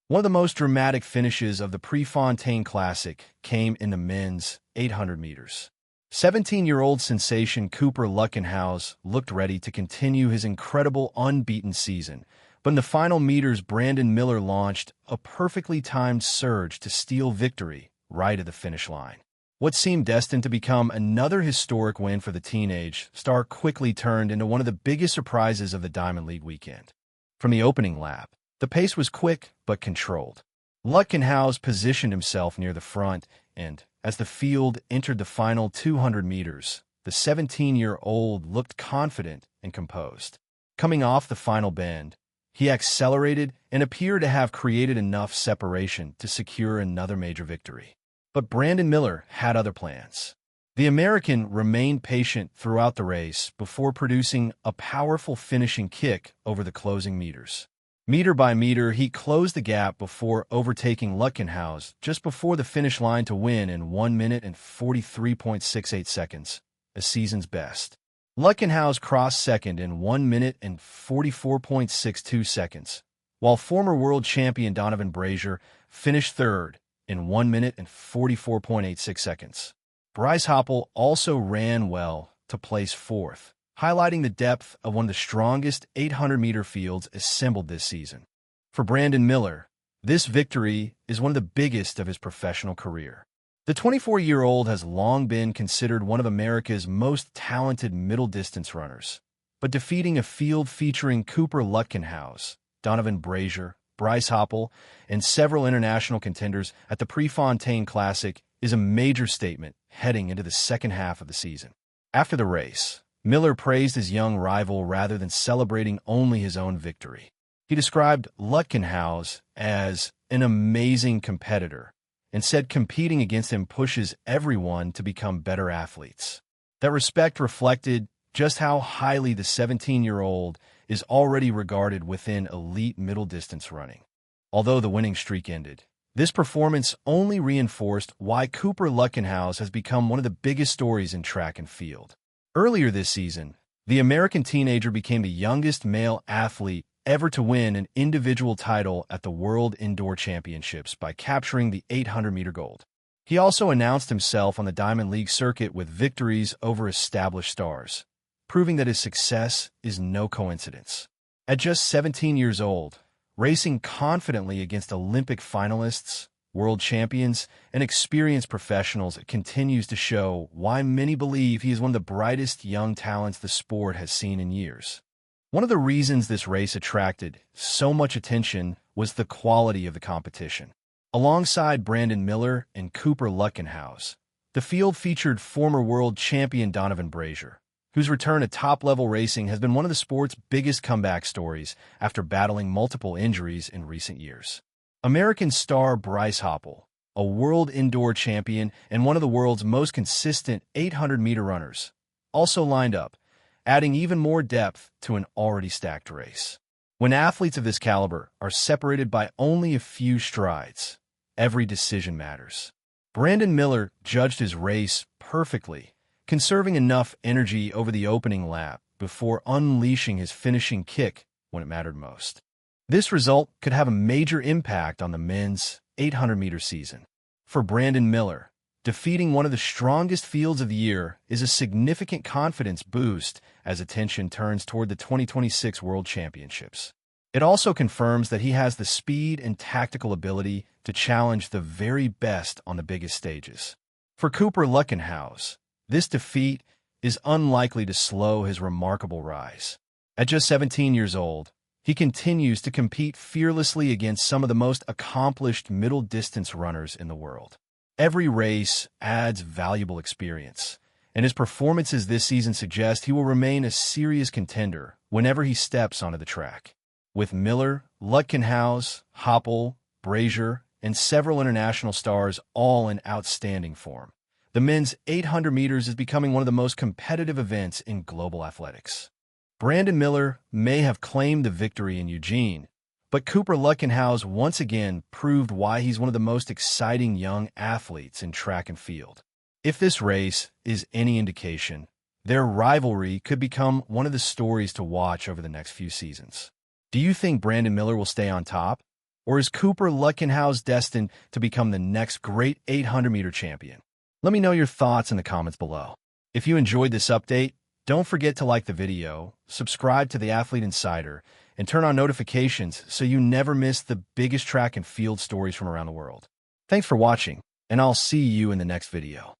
One of the most dramatic finishes of the Prefontaine Classic came in the men's 800 meters. 17-year-old sensation Cooper Lutkenhaus looked ready to continue his incredible unbeaten season, but in the final meters, Brandon Miller launched a perfectly timed surge to steal victory right at the finish line. What seemed destined to become another historic win for the teenage star quickly turned into one of the biggest surprises of the Diamond League weekend. From the opening lap, the pace was quick but controlled. Lutkenhaus positioned himself near the front, and as the field entered the final 200 meters, the 17-year-old looked confident and composed. Coming off the final bend, he accelerated and appeared to have created enough separation to secure another major victory. But Brandon Miller had other plans. The American remained patient throughout the race before producing a powerful finishing kick over the closing meters. Meter by meter, he closed the gap before overtaking Lutkenhaus just before the finish line to win in 1 minute and 43.68 seconds, a season's best. Lutkenhaus crossed second in 1 minute and 44.62 seconds, while former world champion Donavan Brazier finished third in 1 minute and 44.86 seconds. Bryce Hoppel also ran well to place fourth, highlighting the depth of one of the strongest 800-meter fields assembled this season. For Brandon Miller, this victory is one of the biggest of his professional career. The 24-year-old has long been considered one of America's most talented middle-distance runners, but defeating a field featuring Cooper Lutkenhaus, Donavan Brazier, Bryce Hoppel, and several international contenders at the Prefontaine Classic is a major statement heading into the second half of the season. After the race, Miller praised his young rival rather than celebrating only his own victory. He described Lutkenhaus as an amazing competitor and said competing against him pushes everyone to become better athletes. That respect reflected just how highly the 17-year-old is already regarded within elite middle-distance running. Although the winning streak ended, this performance only reinforced why Cooper Lutkenhaus has become one of the biggest stories in track and field. Earlier this season, the American teenager became the youngest male athlete ever to win an individual title at the World Indoor Championships by capturing the 800-meter gold. He also announced himself on the Diamond League circuit with victories over established stars, proving that his success is no coincidence. At just 17 years old, racing confidently against Olympic finalists, world champions, and experienced professionals, it continues to show why many believe he is one of the brightest young talents the sport has seen in years. One of the reasons this race attracted so much attention was the quality of the competition. Alongside Brandon Miller and Cooper Lutkenhaus, the field featured former world champion Donavan Brazier, whose return to top-level racing has been one of the sport's biggest comeback stories after battling multiple injuries in recent years. American star Bryce Hoppel, a world indoor champion and one of the world's most consistent 800-meter runners, also lined up, adding even more depth to an already stacked race. When athletes of this caliber are separated by only a few strides, every decision matters. Brandon Miller judged his race perfectly, conserving enough energy over the opening lap before unleashing his finishing kick when it mattered most. This result could have a major impact on the men's 800-meter season. For Brandon Miller, defeating one of the strongest fields of the year is a significant confidence boost as attention turns toward the 2026 World Championships. It also confirms that he has the speed and tactical ability to challenge the very best on the biggest stages. For Cooper Lutkenhaus, this defeat is unlikely to slow his remarkable rise. At just 17 years old, he continues to compete fearlessly against some of the most accomplished middle-distance runners in the world. Every race adds valuable experience, and his performances this season suggest he will remain a serious contender whenever he steps onto the track. With Miller, Lutkenhaus, Hoppel, Brazier, and several international stars all in outstanding form, the men's 800 meters is becoming one of the most competitive events in global athletics. Brandon Miller may have claimed the victory in Eugene, but Cooper Lutkenhaus once again proved why he's one of the most exciting young athletes in track and field. If this race is any indication, their rivalry could become one of the stories to watch over the next few seasons. Do you think Brandon Miller will stay on top, Or is Cooper Lutkenhaus destined to become the next great 800-meter champion? Let me know your thoughts in the comments below. If you enjoyed this update, don't forget to like the video, subscribe to The Athlete Insider, and turn on notifications so you never miss the biggest track and field stories from around the world. Thanks for watching, and I'll see you in the next video.